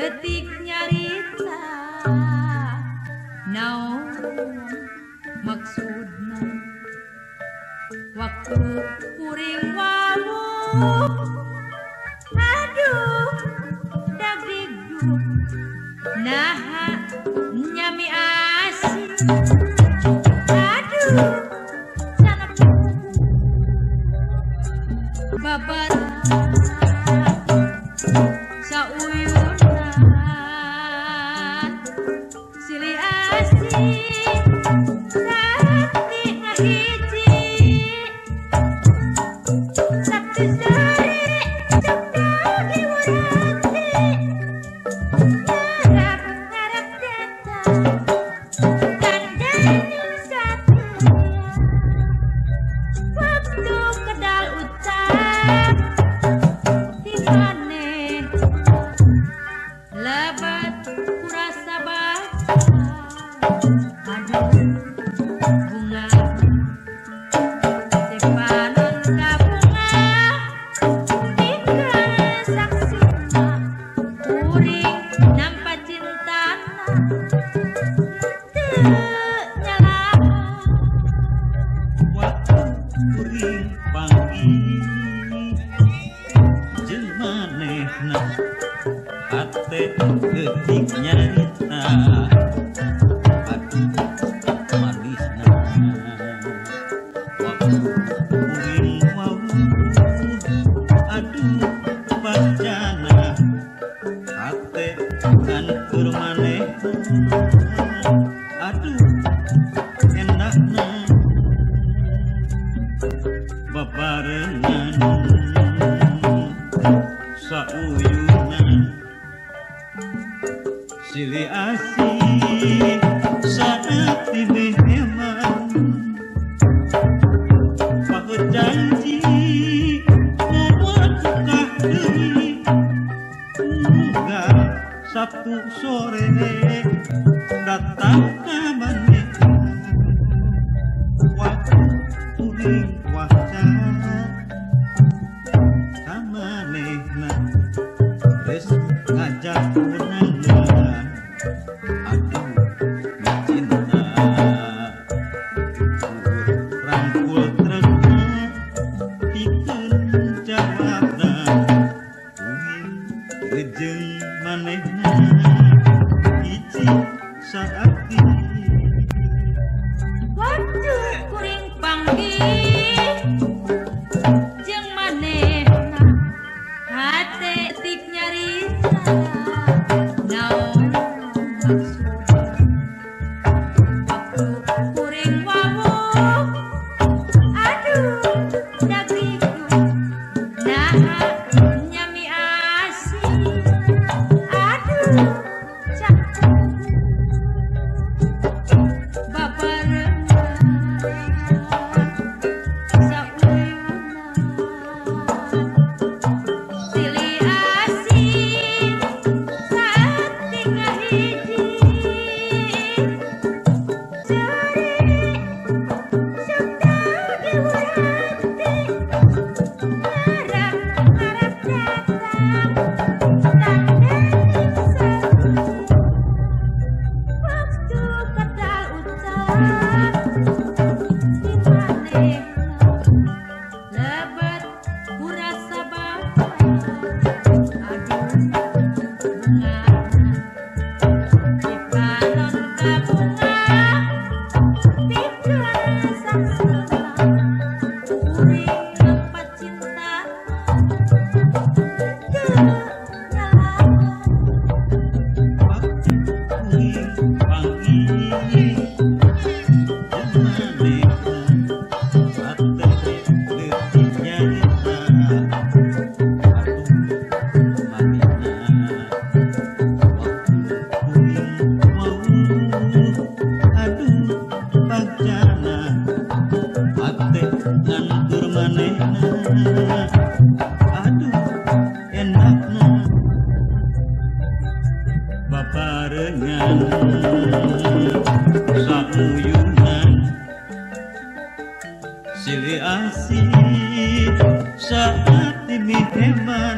detik nyarita naon maksudna waktu kuring waluh aduh dagdikduk naha nyami asin aduh sanak babar sauyunan silih asih sakti ngahiji sakti sari cekdagi warati ngarap-ngarap datang kandaning satria waktu kedal ucap di maneh lebat kurasa baca aduh bunga sipanon ka bunga ikan saksina kuring nampa cintana teu nyalahan waktu kuring panggih jeung manehna ate geutik nyarita aduh manisna waktu kuring wau aduh pancana ate kan keur manehna aduh enakna bebarengan sauyunan silih asih saeuti meheman paheut janji moal tukah deui muga Sabtu sore datang ka manehna waktu kuring waca ka manehna geus ngajak menangna aduh cinta rangkul tresna pikeun jawabna kuring rejeung manehna hiji saakti waktu kuring panggih jeung manehna hate tik nyarita naon maksudna waktu kuring wawuh aduh dagdikduk naha nyami asin aduh cakep babarengan sauyunan silih asih sakti ngahiji sari cekdagi warati ngarap-ngarap datang kandaning satria waktu kedal ucap di manehna lebat kurasa baca aduh bunga sipanon ka bunga pikeun saksina kuring nampa cintana teu nyalahan waktu kuring panggih jeung manehna ate geutik nyarita aduh manisna waktu kuring wau aduh pancana ate ngan keur manehna aduh enakna babarengan sauyunan silih asih saat demi hemat